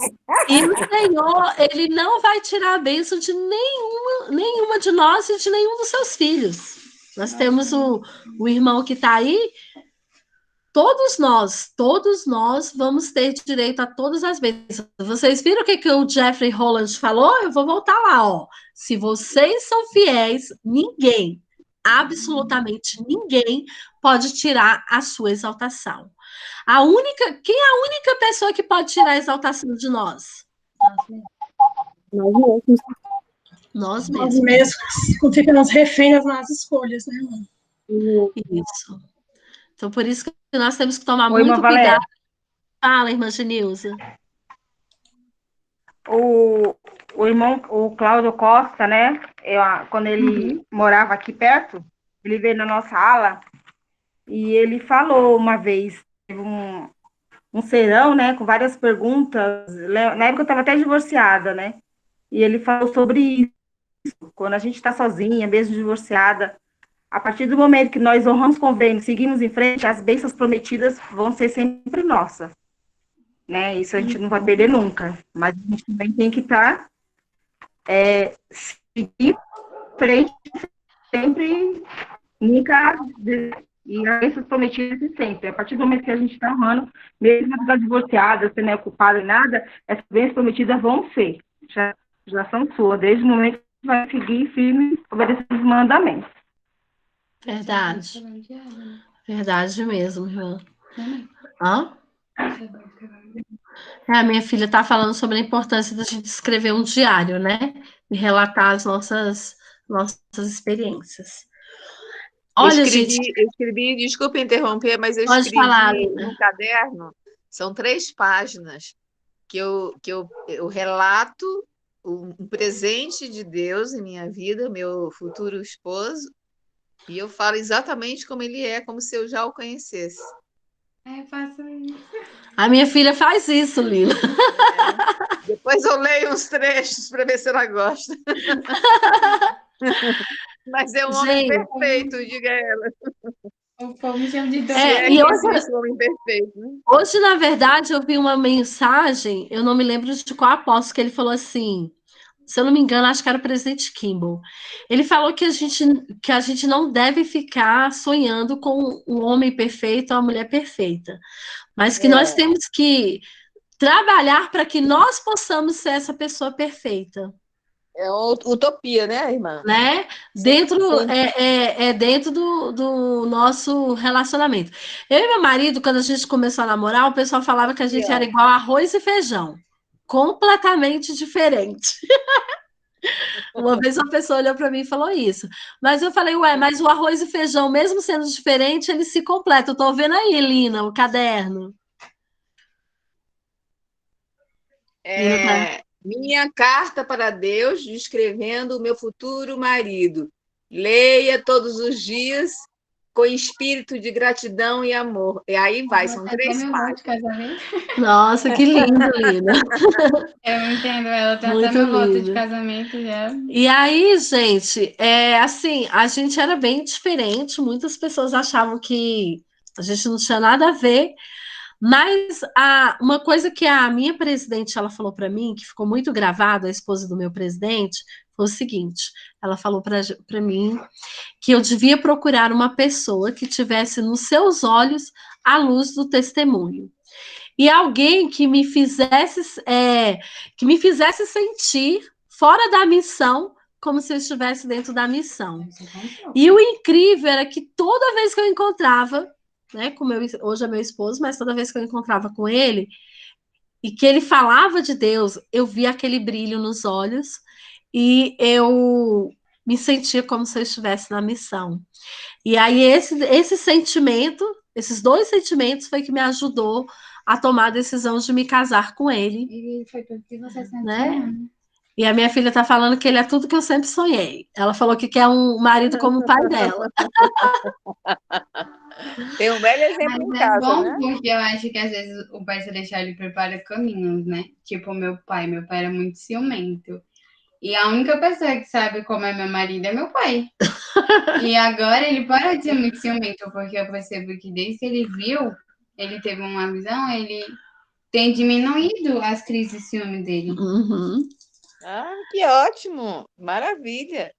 e o Senhor, ele não vai tirar a bênção de nenhuma de nós e de nenhum dos seus filhos. Nós temos o irmão que está aí. Todos nós vamos ter direito a todas as bênçãos. Vocês viram o que o Jeffrey Holland falou? Eu vou voltar lá, ó. Se vocês são fiéis, ninguém, absolutamente ninguém, pode tirar a sua exaltação. Quem é a única pessoa que pode tirar a exaltação de nós? Nós mesmos. Nós Nós mesmos. mesmos ficamos reféns das nossas escolhas, né, irmã? Isso. Então, por isso que nós temos que tomar Oi, muito irmã Valéria. cuidado. Fala, irmã Genilza. O irmão, o Cláudio Costa, né? Quando ele morava aqui perto, ele veio na nossa ala e ele falou uma vez, teve um serão, né? Com várias perguntas. Na época eu estava até divorciada, né? E ele falou sobre isso. Quando a gente está sozinha, mesmo divorciada, a partir do momento que nós honramos convênio, seguimos em frente, as bênçãos prometidas vão ser sempre nossas. Né? Isso a gente não vai perder nunca. Mas a gente também tem que estar seguir em frente, sempre, nunca. E as bênçãos prometidas sempre. A partir do momento que a gente está honrando, mesmo ficar divorciada, você não é ocupada em nada, essas bênçãos prometidas vão ser. Já são suas. Desde o momento que vai seguir firme, obedecer os mandamentos. Verdade. Verdade mesmo, irmã. Hã? A minha filha está falando sobre a importância da gente escrever um diário, né? E relatar as nossas experiências. Olha, eu gente. escrevi, desculpa interromper, mas eu Pode escrevi falar, Lina. no caderno, são 3 páginas, que eu relato um presente de Deus em minha vida, meu futuro esposo, e eu falo exatamente como ele é, como se eu já o conhecesse. Eu faço isso. A minha filha faz isso, Lina. Depois eu leio uns trechos para ver se ela gosta. Mas é um homem perfeito, diga ela. O povo me chama de doido. E hoje, existe um homem perfeito, né? hoje, na verdade, eu vi uma mensagem, eu não me lembro de qual apóstolo, que ele falou assim, se eu não me engano, acho que era o presidente Kimball. Ele falou que a gente não deve ficar sonhando com um homem perfeito ou uma mulher perfeita, mas que nós temos que trabalhar para que nós possamos ser essa pessoa perfeita. É uma utopia, né, irmã? Né? Dentro do nosso relacionamento. Eu e meu marido, quando a gente começou a namorar, o pessoal falava que a gente era igual arroz e feijão. Completamente diferente. Uma vez uma pessoa olhou para mim e falou isso. Mas eu falei, mas o arroz e feijão, mesmo sendo diferente, eles se completam. Eu tô vendo aí, Lina, o caderno. Minha carta para Deus, descrevendo o meu futuro marido. Leia todos os dias com espírito de gratidão e amor. E aí vai, são 3 páginas. Casamento. Nossa, que lindo, Lina. Eu entendo, ela tem Muito até meu voto de lindo. casamento já. E aí, gente, assim, a gente era bem diferente. Muitas pessoas achavam que a gente não tinha nada a ver. Mas uma coisa que a minha presidente ela falou para mim, que ficou muito gravado, a esposa do meu presidente, foi o seguinte: ela falou para mim que eu devia procurar uma pessoa que tivesse nos seus olhos a luz do testemunho. E alguém que me fizesse sentir fora da missão como se eu estivesse dentro da missão. E o incrível era que toda vez que eu encontrava, né, hoje é meu esposo, mas toda vez que eu encontrava com ele, e que ele falava de Deus, eu via aquele brilho nos olhos, e eu me sentia como se eu estivesse na missão. E aí esse sentimento, esses dois sentimentos foi que me ajudou a tomar a decisão de me casar com ele. E foi tudo que você sempre né? sonhou. E a minha filha tá falando que ele é tudo que eu sempre sonhei. Ela falou que quer um marido como o pai dela. Tem um belo exemplo em Mas é casa, bom né? porque eu acho que às vezes o pai se deixar, ele prepara caminhos, né? Tipo meu pai era muito ciumento. E a única pessoa que sabe como é meu marido é meu pai. E agora ele para de ser muito ciumento, porque eu percebo que desde que ele viu, ele teve uma visão, ele tem diminuído as crises de ciúme dele. Uhum. Ah, que ótimo! Maravilha!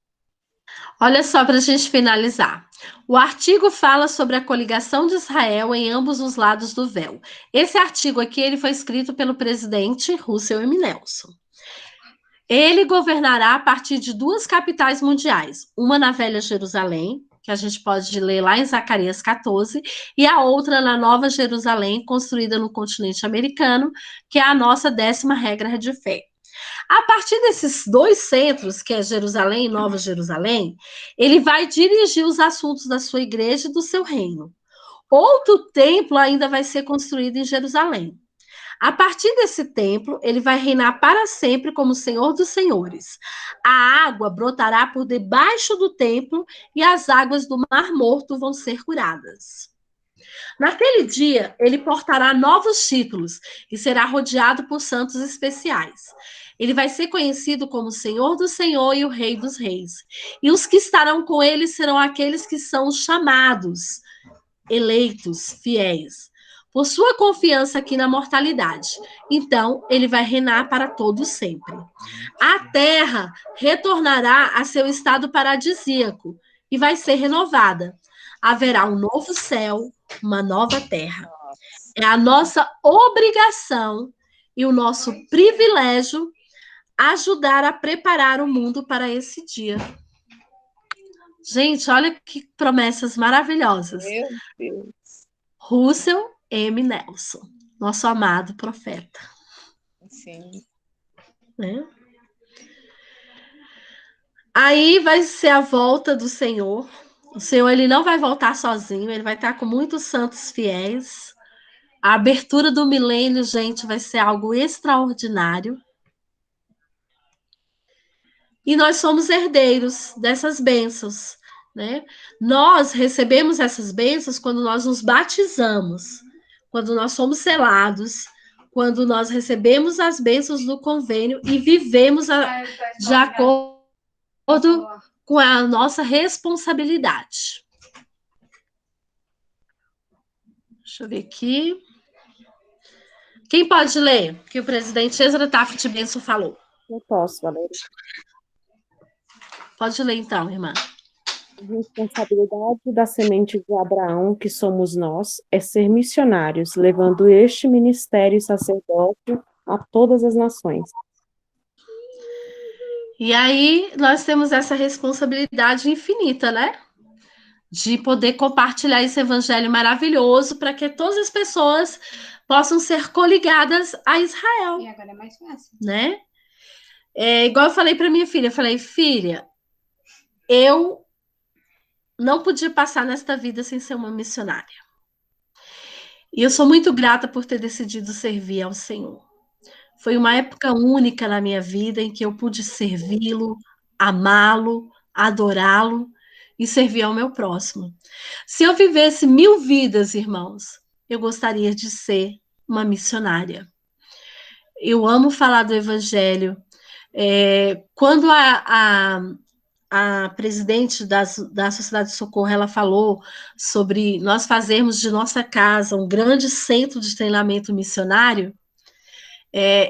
Olha só para a gente finalizar. O artigo fala sobre a coligação de Israel em ambos os lados do véu. Esse artigo aqui ele foi escrito pelo presidente Russell M. Nelson. Ele governará a partir de duas capitais mundiais, uma na Velha Jerusalém, que a gente pode ler lá em Zacarias 14, e a outra na Nova Jerusalém, construída no continente americano, que é a nossa 10ª regra de fé. A partir desses dois centros, que é Jerusalém e Nova Jerusalém, ele vai dirigir os assuntos da sua igreja e do seu reino. Outro templo ainda vai ser construído em Jerusalém. A partir desse templo, ele vai reinar para sempre como Senhor dos Senhores. A água brotará por debaixo do templo e as águas do Mar Morto vão ser curadas. Naquele dia, ele portará novos títulos e será rodeado por santos especiais. Ele vai ser conhecido como Senhor do Senhor e o Rei dos Reis. E os que estarão com ele serão aqueles que são chamados, eleitos, fiéis, por sua confiança aqui na mortalidade. Então, ele vai reinar para todos sempre. A terra retornará a seu estado paradisíaco e vai ser renovada. Haverá um novo céu, uma nova terra. É a nossa obrigação e o nosso privilégio ajudar a preparar o mundo para esse dia. Gente, olha que promessas maravilhosas. Meu Deus. Russell M. Nelson, nosso amado profeta. Sim. Né? Aí vai ser a volta do Senhor. O Senhor ele não vai voltar sozinho, ele vai estar com muitos santos fiéis. A abertura do milênio, gente, vai ser algo extraordinário. E nós somos herdeiros dessas bênçãos, né? Nós recebemos essas bênçãos quando nós nos batizamos, quando nós somos selados, quando nós recebemos as bênçãos do convênio e vivemos de acordo com a nossa responsabilidade. Deixa eu ver aqui. Quem pode ler? Que o presidente Ezra Taft Benson falou. Eu posso, Valéria. Pode ler então, irmã. A responsabilidade da semente de Abraão, que somos nós, é ser missionários, levando este ministério e sacerdócio a todas as nações. E aí nós temos essa responsabilidade infinita, né? De poder compartilhar esse evangelho maravilhoso para que todas as pessoas possam ser coligadas a Israel. E agora é mais fácil. Né? Igual eu falei para minha filha, eu falei, filha, eu não podia passar nesta vida sem ser uma missionária. E eu sou muito grata por ter decidido servir ao Senhor. Foi uma época única na minha vida em que eu pude servi-lo, amá-lo, adorá-lo e servir ao meu próximo. Se eu vivesse 1000 vidas, irmãos, eu gostaria de ser uma missionária. Eu amo falar do Evangelho. Quando a presidente da Sociedade de Socorro, ela falou sobre nós fazermos de nossa casa um grande centro de treinamento missionário,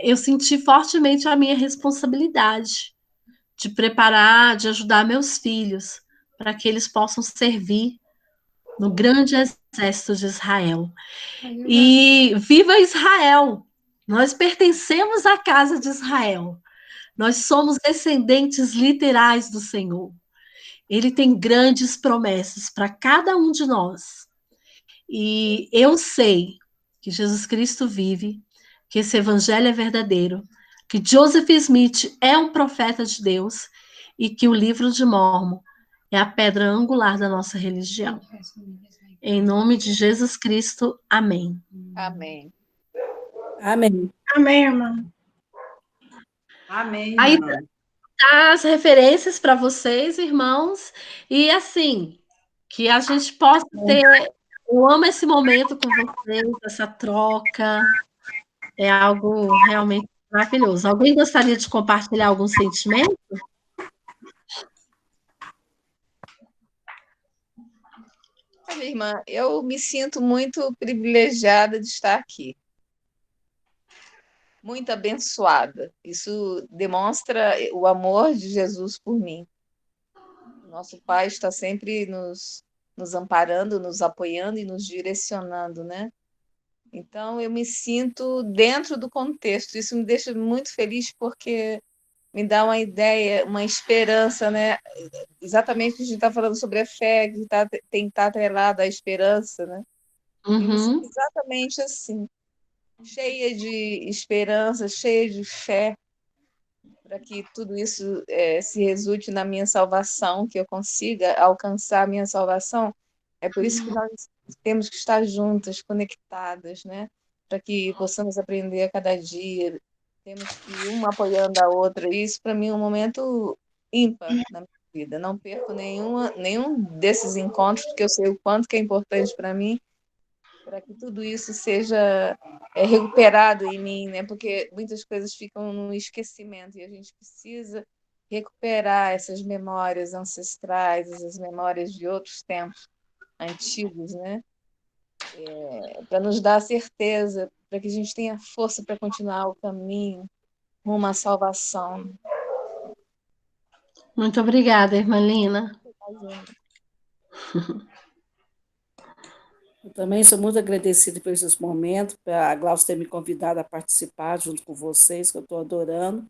eu senti fortemente a minha responsabilidade de preparar, de ajudar meus filhos, para que eles possam servir no grande exército de Israel. E viva Israel! Nós pertencemos à casa de Israel. Nós somos descendentes literais do Senhor. Ele tem grandes promessas para cada um de nós. E eu sei que Jesus Cristo vive, que esse evangelho é verdadeiro, que Joseph Smith é um profeta de Deus e que o livro de Mórmon é a pedra angular da nossa religião. Em nome de Jesus Cristo, amém. Amém. Amém. Amém, irmã. Amém, Aí irmã. tá as referências para vocês, irmãos, e assim, que a gente possa ter. Eu amo esse momento com vocês, essa troca, é algo realmente maravilhoso. Alguém gostaria de compartilhar algum sentimento? Olha, irmã, eu me sinto muito privilegiada de estar aqui. Muito abençoada. Isso demonstra o amor de Jesus por mim. Nosso Pai está sempre nos amparando, nos apoiando e nos direcionando, né? Então, eu me sinto dentro do contexto. Isso me deixa muito feliz porque me dá uma ideia, uma esperança, né? Exatamente o que a gente está falando sobre a fé, que tem que estar atrelada à esperança, né? Eu me sinto exatamente assim, cheia de esperança, cheia de fé, para que tudo isso se resulte na minha salvação, que eu consiga alcançar a minha salvação. É por isso que nós temos que estar juntas, conectadas, né? Para que possamos aprender a cada dia. Temos que ir uma apoiando a outra. E isso, para mim, é um momento ímpar na minha vida. Não perco nenhum desses encontros, porque eu sei o quanto que é importante para mim, para que tudo isso seja recuperado em mim, né? Porque muitas coisas ficam no esquecimento e a gente precisa recuperar essas memórias ancestrais, essas memórias de outros tempos antigos, né? Para nos dar certeza, para que a gente tenha força para continuar o caminho rumo à salvação. Muito obrigada, irmã Lina. Eu também sou muito agradecida por esses momentos, para a Glaucia ter me convidado a participar junto com vocês, que eu estou adorando.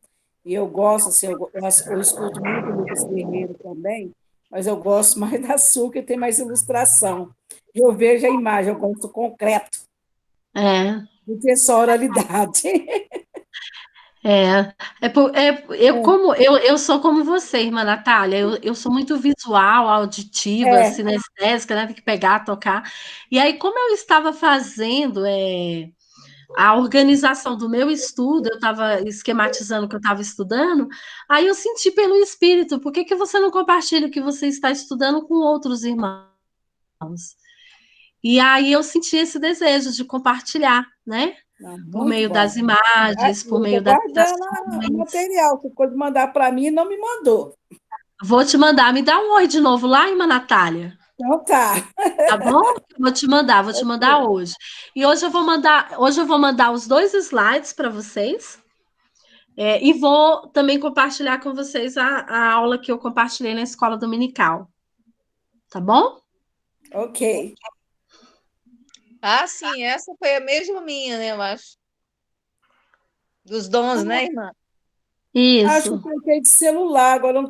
E eu gosto, assim, eu escuto muito o Lucas Guerreiro também, mas eu gosto mais da sua, que tem mais ilustração. Eu vejo a imagem, eu gosto do concreto, do que só oralidade. Eu sou como você, irmã Natália. Eu sou muito visual, auditiva, sinestésica, né? Tem que pegar, tocar. E aí, como eu estava fazendo a organização do meu estudo, eu estava esquematizando o que eu estava estudando, aí eu senti pelo Espírito, por que que você não compartilha o que você está estudando com outros irmãos? E aí eu senti esse desejo de compartilhar, né? Por Muito meio bom. das imagens, por meio das Guardando o material, que quando mandar para mim, não me mandou. Vou te mandar, me dá um oi de novo lá, irmã Natália. Então tá. Tá bom? Vou te mandar hoje. E hoje eu vou mandar os 2 slides para vocês. E vou também compartilhar com vocês a aula que eu compartilhei na escola dominical. Tá bom? Ok. Ah, sim, essa foi a mesma minha, né, eu acho. Dos dons, né, irmã? Isso. Acho que eu troquei de celular, agora eu não